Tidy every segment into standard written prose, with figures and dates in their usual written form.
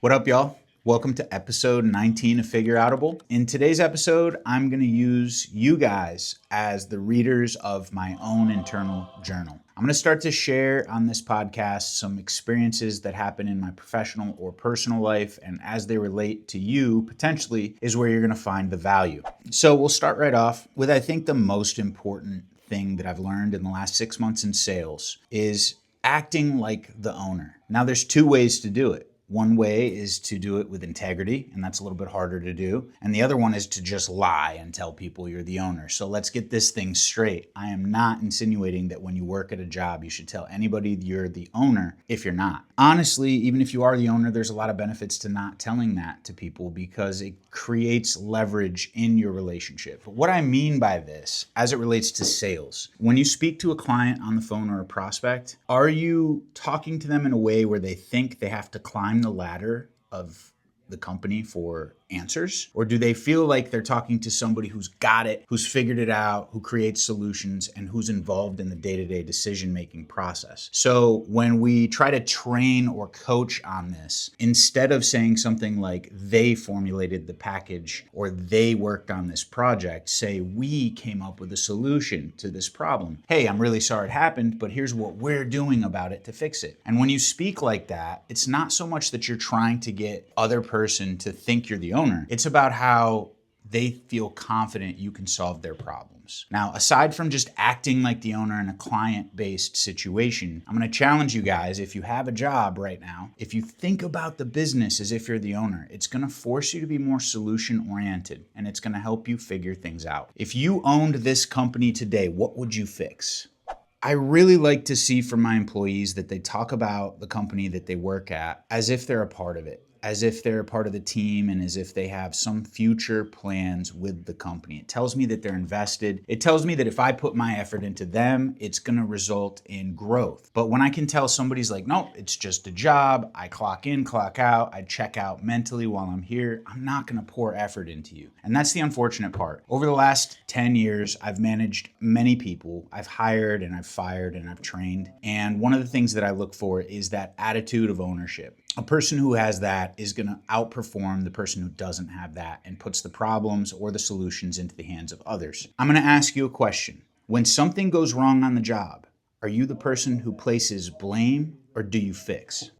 What up, y'all? Welcome to episode 19 of Figureoutable. In today's episode, I'm going to use you guys as the readers of my own internal journal. I'm going to start to share on this podcast some experiences that happen in my professional or personal life, and as they relate to you, potentially, is where you're going to find the value. So we'll start right off with, I think, the most important thing that I've learned in the last 6 months in sales is acting like the owner. Now, there's two ways to do it. One way is to do it with integrity, and that's a little bit harder to do. And the other one is to just lie and tell people you're the owner. So let's get this thing straight. I am not insinuating that when you work at a job, you should tell anybody you're the owner if you're not. Honestly, even if you are the owner, there's a lot of benefits to not telling that to people because it creates leverage in your relationship. But what I mean by this, as it relates to sales, when you speak to a client on the phone or a prospect, are you talking to them in a way where they think they have to climb the ladder of the company for answers? Or do they feel like they're talking to somebody who's got it, who's figured it out, who creates solutions, and who's involved in the day-to-day decision-making process? So when we try to train or coach on this, instead of saying something like they formulated the package or they worked on this project, say we came up with a solution to this problem. Hey, I'm really sorry it happened, but here's what we're doing about it to fix it. And when you speak like that, it's not so much that you're trying to get other person to think you're the owner. It's about how they feel confident you can solve their problems. Now, aside from just acting like the owner in a client-based situation, I'm going to challenge you guys, if you have a job right now, if you think about the business as if you're the owner, it's going to force you to be more solution-oriented, and it's going to help you figure things out. If you owned this company today, what would you fix? I really like to see from my employees that they talk about the company that they work at as if they're a part of it, as if they're a part of the team, and as if they have some future plans with the company. It tells me that they're invested. It tells me that if I put my effort into them, it's going to result in growth. But when I can tell somebody's like, no, it's just a job, I clock in, clock out, I check out mentally while I'm here, I'm not going to pour effort into you. And that's the unfortunate part. Over the last 10 years, I've managed many people. I've hired and I've fired and I've trained. And one of the things that I look for is that attitude of ownership. A person who has that is going to outperform the person who doesn't have that and puts the problems or the solutions into the hands of others. I'm going to ask you a question. When something goes wrong on the job, are you the person who places blame or do you fix?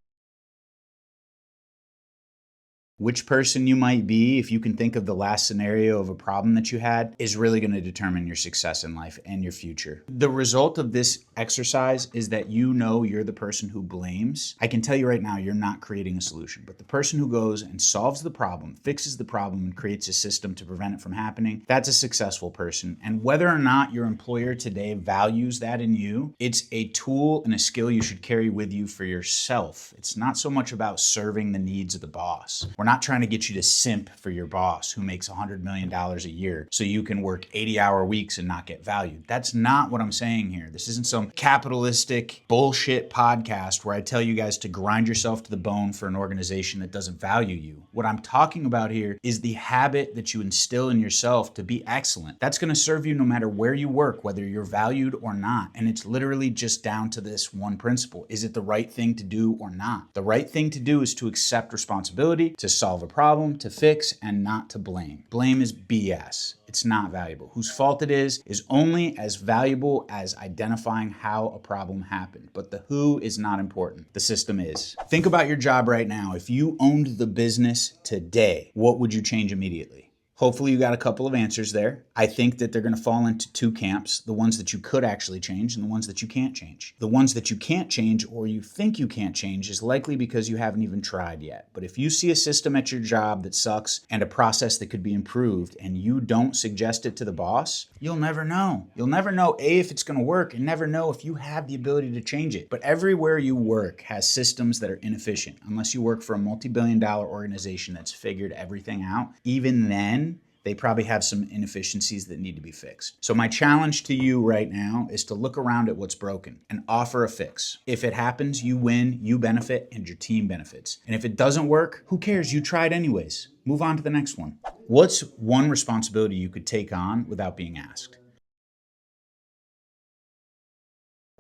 Which person you might be, if you can think of the last scenario of a problem that you had, is really going to determine your success in life and your future. The result of this exercise is that you know you're the person who blames. I can tell you right now, you're not creating a solution, but the person who goes and solves the problem, fixes the problem, and creates a system to prevent it from happening, that's a successful person. And whether or not your employer today values that in you, it's a tool and a skill you should carry with you for yourself. It's not so much about serving the needs of the boss. We're not trying to get you to simp for your boss who makes $100 million a year so you can work 80-hour weeks and not get valued. That's not what I'm saying here. This isn't some capitalistic bullshit podcast where I tell you guys to grind yourself to the bone for an organization that doesn't value you. What I'm talking about here is the habit that you instill in yourself to be excellent. That's going to serve you no matter where you work, whether you're valued or not. And it's literally just down to this one principle. Is it the right thing to do or not? The right thing to do is to accept responsibility, to solve a problem, to fix, and not to blame. Blame is BS. It's not valuable. Whose fault it is only as valuable as identifying how a problem happened. But the who is not important. The system is. Think about your job right now. If you owned the business today, what would you change immediately? Hopefully you got a couple of answers there. I think that they're going to fall into two camps, the ones that you could actually change and the ones that you can't change. The ones that you can't change or you think you can't change is likely because you haven't even tried yet. But if you see a system at your job that sucks and a process that could be improved and you don't suggest it to the boss, you'll never know. You'll never know, A, if it's going to work, and never know if you have the ability to change it. But everywhere you work has systems that are inefficient. Unless you work for a multi-billion-dollar organization that's figured everything out, even then, they probably have some inefficiencies that need to be fixed. So my challenge to you right now is to look around at what's broken and offer a fix. If it happens, you win, you benefit, and your team benefits. And if it doesn't work, who cares? You tried anyways. Move on to the next one. What's one responsibility you could take on without being asked?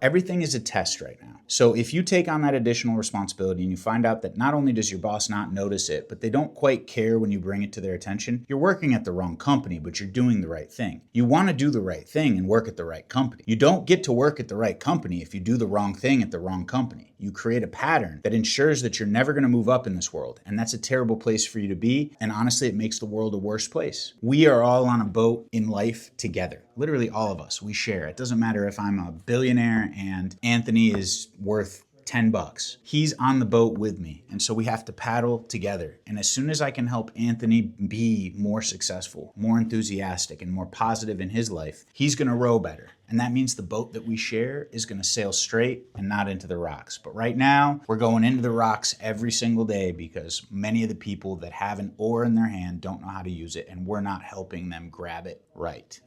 Everything is a test right now. So if you take on that additional responsibility and you find out that not only does your boss not notice it, but they don't quite care when you bring it to their attention, you're working at the wrong company, but you're doing the right thing. You want to do the right thing and work at the right company. You don't get to work at the right company if you do the wrong thing at the wrong company. You create a pattern that ensures that you're never going to move up in this world. And that's a terrible place for you to be. And honestly, it makes the world a worse place. We are all on a boat in life together. Literally all of us. We share. It doesn't matter if I'm a billionaire and Anthony is worth $10. He's on the boat with me. And so we have to paddle together. And as soon as I can help Anthony be more successful, more enthusiastic, and more positive in his life, he's going to row better. And that means the boat that we share is going to sail straight and not into the rocks. But right now, we're going into the rocks every single day because many of the people that have an oar in their hand don't know how to use it, and we're not helping them grab it right.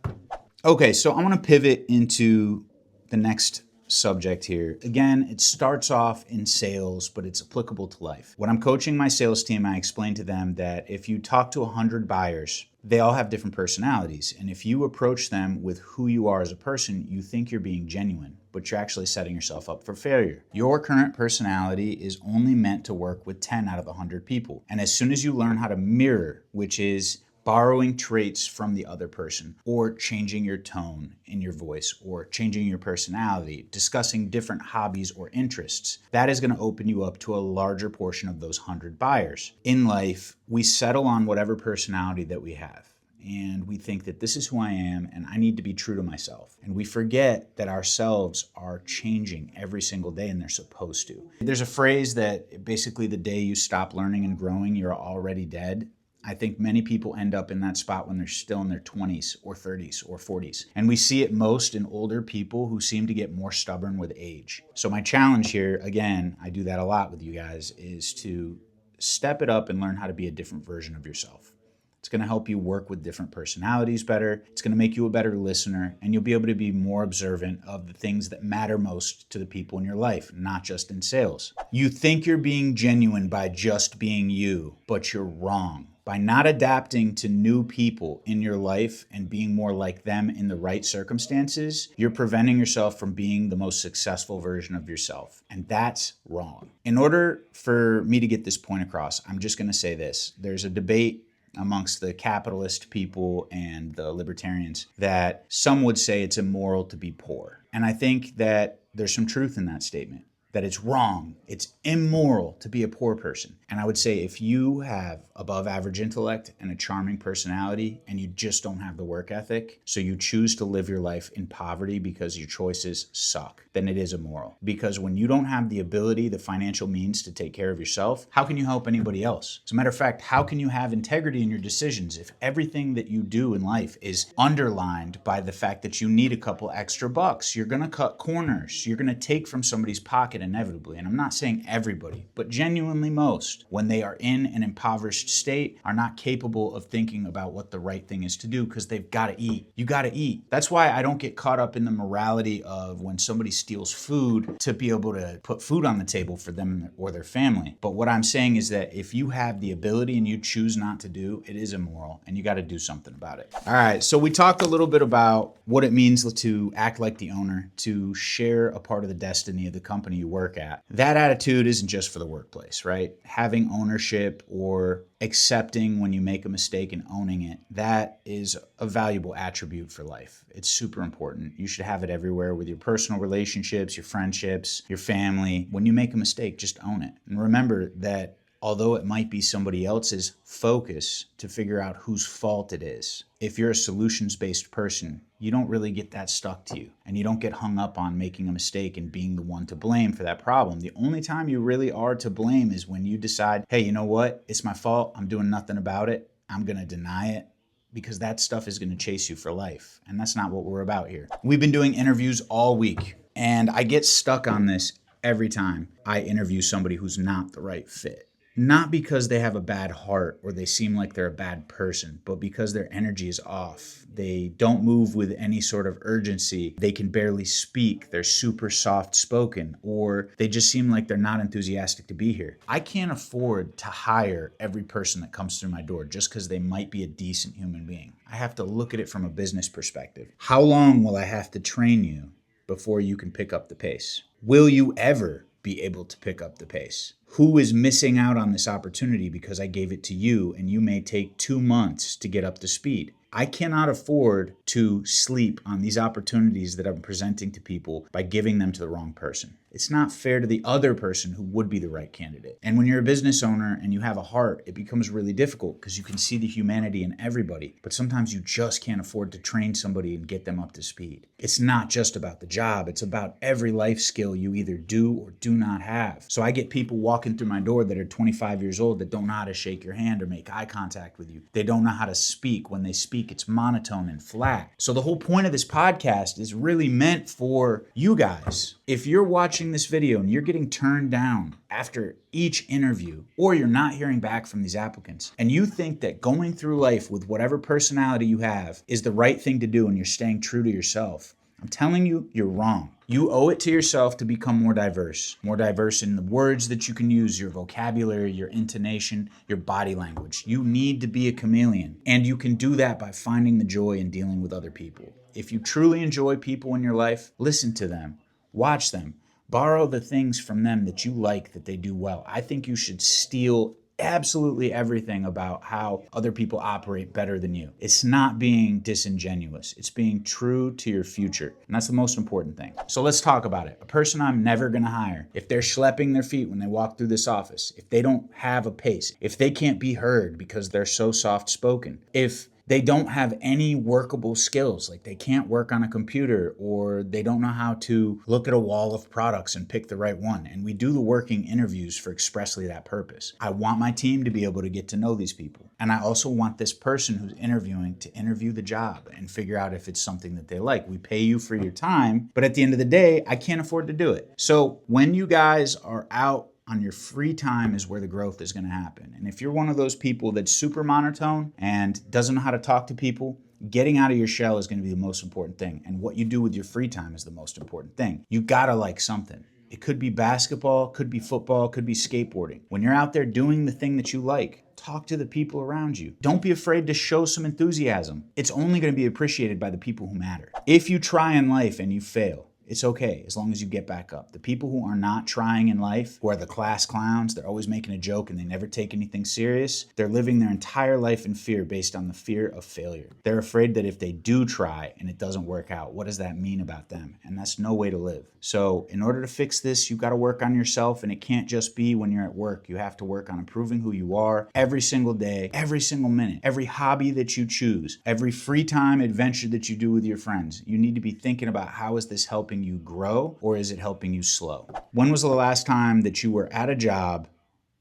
Okay, so I want to pivot into the next subject here. Again, it starts off in sales, but it's applicable to life. When I'm coaching my sales team, I explain to them that if you talk to 100 buyers, they all have different personalities. And if you approach them with who you are as a person, you think you're being genuine, but you're actually setting yourself up for failure. Your current personality is only meant to work with 10 out of 100 people. And as soon as you learn how to mirror, which is borrowing traits from the other person, or changing your tone in your voice, or changing your personality, discussing different hobbies or interests, that is going to open you up to a larger portion of those 100 buyers. In life, we settle on whatever personality that we have. And we think that this is who I am and I need to be true to myself. And we forget that ourselves are changing every single day, and they're supposed to. There's a phrase that basically the day you stop learning and growing, you're already dead. I think many people end up in that spot when they're still in their 20s or 30s or 40s. And we see it most in older people who seem to get more stubborn with age. So my challenge here, again, I do that a lot with you guys, is to step it up and learn how to be a different version of yourself. It's going to help you work with different personalities better. It's going to make you a better listener, and you'll be able to be more observant of the things that matter most to the people in your life, not just in sales. You think you're being genuine by just being you, but you're wrong. By not adapting to new people in your life and being more like them in the right circumstances, you're preventing yourself from being the most successful version of yourself. And that's wrong. In order for me to get this point across, I'm just going to say this. There's a debate amongst the capitalist people and the libertarians that some would say it's immoral to be poor. And I think that there's some truth in that statement, that it's wrong, it's immoral to be a poor person. And I would say if you have above average intellect and a charming personality and you just don't have the work ethic, so you choose to live your life in poverty because your choices suck, then it is immoral. Because when you don't have the ability, the financial means to take care of yourself, how can you help anybody else? As a matter of fact, how can you have integrity in your decisions if everything that you do in life is underlined by the fact that you need a couple extra bucks? You're gonna cut corners. You're gonna take from somebody's pocket inevitably. And I'm not saying everybody, but genuinely most, when they are in an impoverished state, are not capable of thinking about what the right thing is to do because they've got to eat. You got to eat. That's why I don't get caught up in the morality of when somebody steals food to be able to put food on the table for them or their family. But what I'm saying is that if you have the ability and you choose not to do, it is immoral and you got to do something about it. All right, so we talked a little bit about what it means to act like the owner, to share a part of the destiny of the company you work at. That attitude isn't just for the workplace, right? Having ownership or accepting when you make a mistake and owning it, that is a valuable attribute for life. It's super important. You should have it everywhere with your personal relationships, your friendships, your family. When you make a mistake, just own it. And remember that although it might be somebody else's focus to figure out whose fault it is, if you're a solutions-based person, you don't really get that stuck to you. And you don't get hung up on making a mistake and being the one to blame for that problem. The only time you really are to blame is when you decide, hey, you know what? It's my fault. I'm doing nothing about it. I'm going to deny it, because that stuff is going to chase you for life. And that's not what we're about here. We've been doing interviews all week, and I get stuck on this every time I interview somebody who's not the right fit. Not because they have a bad heart or they seem like they're a bad person, but because their energy is off. They don't move with any sort of urgency. They can barely speak. They're super soft spoken, or they just seem like they're not enthusiastic to be here. I can't afford to hire every person that comes through my door just because they might be a decent human being. I have to look at it from a business perspective. How long will I have to train you before you can pick up the pace? Will you ever be able to pick up the pace? Who is missing out on this opportunity because I gave it to you and you may take 2 months to get up to speed? I cannot afford to sleep on these opportunities that I'm presenting to people by giving them to the wrong person. It's not fair to the other person who would be the right candidate. And when you're a business owner and you have a heart, it becomes really difficult because you can see the humanity in everybody, but sometimes you just can't afford to train somebody and get them up to speed. It's not just about the job, it's about every life skill you either do or do not have. So I get people walking through my door that are 25 years old that don't know how to shake your hand or make eye contact with you. They don't know how to speak. When they speak, it's monotone and flat. So the whole point of this podcast is really meant for you guys. If you're watching this video and you're getting turned down after each interview, or you're not hearing back from these applicants, and you think that going through life with whatever personality you have is the right thing to do and you're staying true to yourself, I'm telling you, you're wrong. You owe it to yourself to become more diverse in the words that you can use, your vocabulary, your intonation, your body language. You need to be a chameleon, and you can do that by finding the joy in dealing with other people. If you truly enjoy people in your life, listen to them, watch them, borrow the things from them that you like that they do well. I think you should steal absolutely everything about how other people operate better than you. It's not being disingenuous. It's being true to your future. And that's the most important thing. So let's talk about it. A person I'm never going to hire, if they're schlepping their feet when they walk through this office, if they don't have a pace, if they can't be heard because they're so soft-spoken, if they don't have any workable skills, like they can't work on a computer, or they don't know how to look at a wall of products and pick the right one. And we do the working interviews for expressly that purpose. I want my team to be able to get to know these people. And I also want this person who's interviewing to interview the job and figure out if it's something that they like. We pay you for your time, but at the end of the day, I can't afford to do it. So when you guys are out on your free time is where the growth is going to happen. And if you're one of those people that's super monotone and doesn't know how to talk to people, getting out of your shell is going to be the most important thing. And what you do with your free time is the most important thing. You got to like something. It could be basketball, could be football, could be skateboarding. When you're out there doing the thing that you like, talk to the people around you. Don't be afraid to show some enthusiasm. It's only going to be appreciated by the people who matter. If you try in life and you fail, it's okay, as long as you get back up. The people who are not trying in life, who are the class clowns, they're always making a joke and they never take anything serious, they're living their entire life in fear based on the fear of failure. They're afraid that if they do try and it doesn't work out, what does that mean about them? And that's no way to live. So in order to fix this, you've got to work on yourself, and it can't just be when you're at work. You have to work on improving who you are every single day, every single minute, every hobby that you choose, every free time adventure that you do with your friends. You need to be thinking about, how is this helping you grow, or is it helping you slow? When was the last time that you were at a job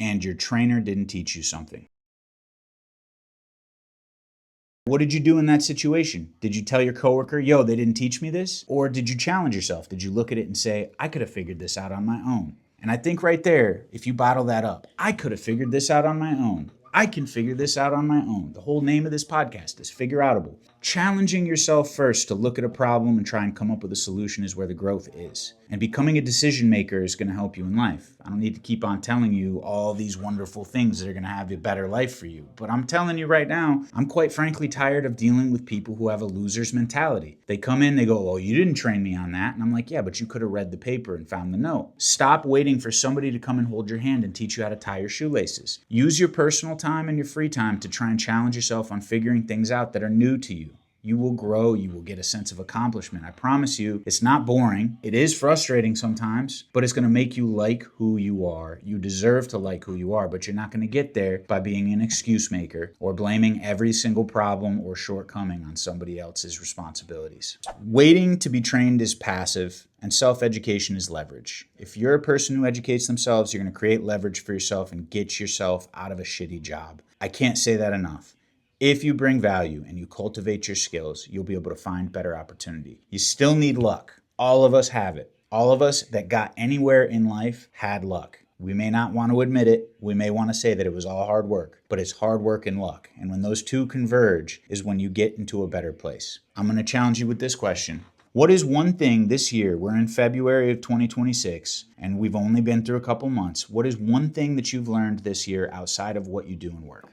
and your trainer didn't teach you something? What did you do in that situation? Did you tell your coworker, yo, they didn't teach me this? Or did you challenge yourself? Did you look at it and say, I could have figured this out on my own? And I think right there, if you bottle that up, I could have figured this out on my own. I can figure this out on my own. The whole name of this podcast is Figureoutable. Challenging yourself first to look at a problem and try and come up with a solution is where the growth is. And becoming a decision maker is going to help you in life. I don't need to keep on telling you all these wonderful things that are going to have a better life for you. But I'm telling you right now, I'm quite frankly tired of dealing with people who have a loser's mentality. They come in, they go, well, you didn't train me on that. And I'm like, yeah, but you could have read the paper and found the note. Stop waiting for somebody to come and hold your hand and teach you how to tie your shoelaces. Use your personal time and your free time to try and challenge yourself on figuring things out that are new to you. You will grow. You will get a sense of accomplishment. I promise you, it's not boring. It is frustrating sometimes, but it's going to make you like who you are. You deserve to like who you are, but you're not going to get there by being an excuse maker or blaming every single problem or shortcoming on somebody else's responsibilities. Waiting to be trained is passive, and self-education is leverage. If you're a person who educates themselves, you're going to create leverage for yourself and get yourself out of a shitty job. I can't say that enough. If you bring value and you cultivate your skills, you'll be able to find better opportunity. You still need luck. All of us have it. All of us that got anywhere in life had luck. We may not want to admit it. We may want to say that it was all hard work, but it's hard work and luck. And when those two converge is when you get into a better place. I'm going to challenge you with this question. What is one thing this year, we're in February of 2026, and we've only been through a couple months. What is one thing that you've learned this year outside of what you do in work?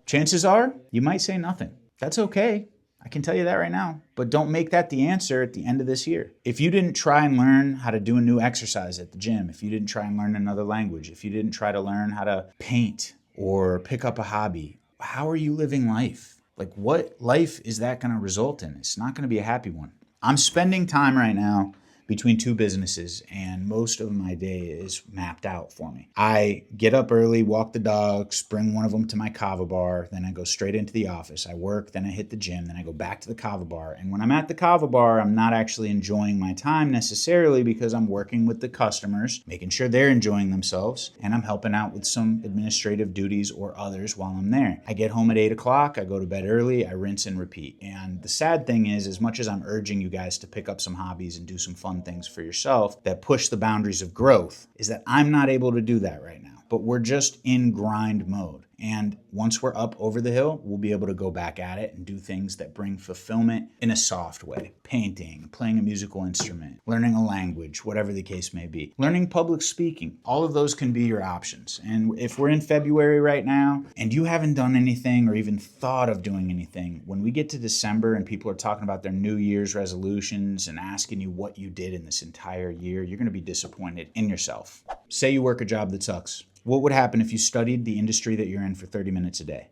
Chances are you might say nothing. That's okay. I can tell you that right now. But don't make that the answer at the end of this year. If you didn't try and learn how to do a new exercise at the gym, if you didn't try and learn another language, if you didn't try to learn how to paint or pick up a hobby, how are you living life? Like, what life is that going to result in? It's not going to be a happy one. I'm spending time right now between two businesses, and most of my day is mapped out for me. I get up early, walk the dogs, bring one of them to my kava bar, then I go straight into the office. I work, then I hit the gym, then I go back to the kava bar. And when I'm at the kava bar, I'm not actually enjoying my time necessarily because I'm working with the customers, making sure they're enjoying themselves, and I'm helping out with some administrative duties or others while I'm there. I get home at 8 o'clock, I go to bed early, I rinse and repeat. And the sad thing is, as much as I'm urging you guys to pick up some hobbies and do some fun things for yourself that push the boundaries of growth, is that I'm not able to do that right now. But we're just in grind mode. And once we're up over the hill, we'll be able to go back at it and do things that bring fulfillment in a soft way. Painting, playing a musical instrument, learning a language, whatever the case may be. Learning public speaking. All of those can be your options. And if we're in February right now and you haven't done anything or even thought of doing anything, when we get to December and people are talking about their New Year's resolutions and asking you what you did in this entire year, you're going to be disappointed in yourself. Say you work a job that sucks. What would happen if you studied the industry that you're in for 30 minutes a day?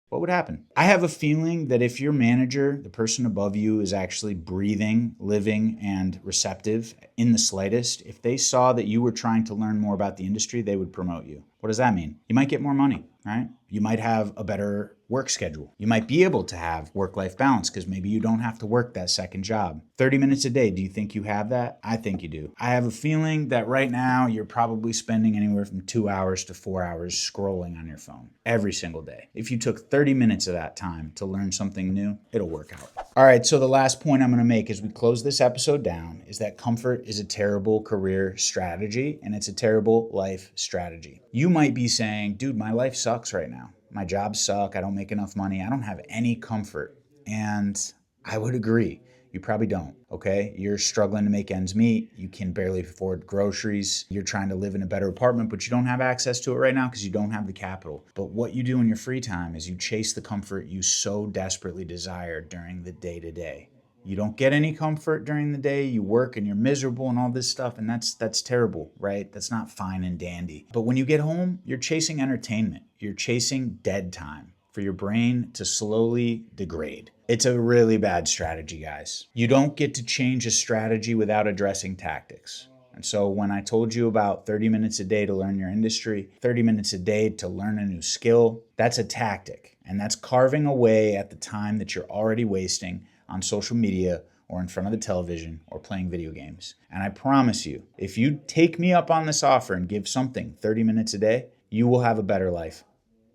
What would happen? I have a feeling that if your manager, the person above you, is actually breathing, living, and receptive in the slightest, if they saw that you were trying to learn more about the industry, they would promote you. What does that mean? You might get more money, right? You might have a better work schedule. You might be able to have work-life balance because maybe you don't have to work that second job. 30 minutes a day, do you think you have that? I think you do. I have a feeling that right now you're probably spending anywhere from 2 hours to 4 hours scrolling on your phone every single day. If you took 30 minutes of that time to learn something new, it'll work out. All right, so the last point I'm going to make as we close this episode down is that comfort is a terrible career strategy and it's a terrible life strategy. You might be saying, dude, my life sucks right now. My jobs suck. I don't make enough money. I don't have any comfort. And I would agree. You probably don't, okay? You're struggling to make ends meet. You can barely afford groceries. You're trying to live in a better apartment, but you don't have access to it right now because you don't have the capital. But what you do in your free time is you chase the comfort you so desperately desire during the day-to-day. You don't get any comfort during the day. You work and you're miserable and all this stuff, and that's terrible, right? That's not fine and dandy. But when you get home, you're chasing entertainment. You're chasing dead time for your brain to slowly degrade. It's a really bad strategy, guys. You don't get to change a strategy without addressing tactics. And so when I told you about 30 minutes a day to learn your industry, 30 minutes a day to learn a new skill, that's a tactic. And that's carving away at the time that you're already wasting on social media or in front of the television or playing video games. And I promise you, if you take me up on this offer and give something 30 minutes a day, you will have a better life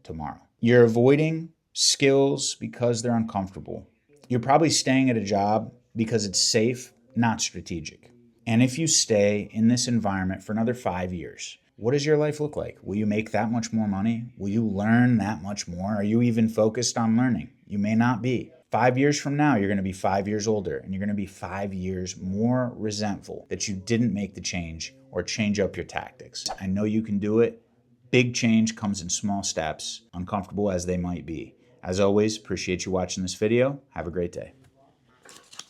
tomorrow. You're avoiding skills because they're uncomfortable. You're probably staying at a job because it's safe, not strategic. And if you stay in this environment for another 5 years, what does your life look like? Will you make that much more money? Will you learn that much more? Are you even focused on learning? You may not be. 5 years from now, you're going to be 5 years older, and you're going to be 5 years more resentful that you didn't make the change or change up your tactics. I know you can do it. Big change comes in small steps, uncomfortable as they might be. As always, appreciate you watching this video. Have a great day.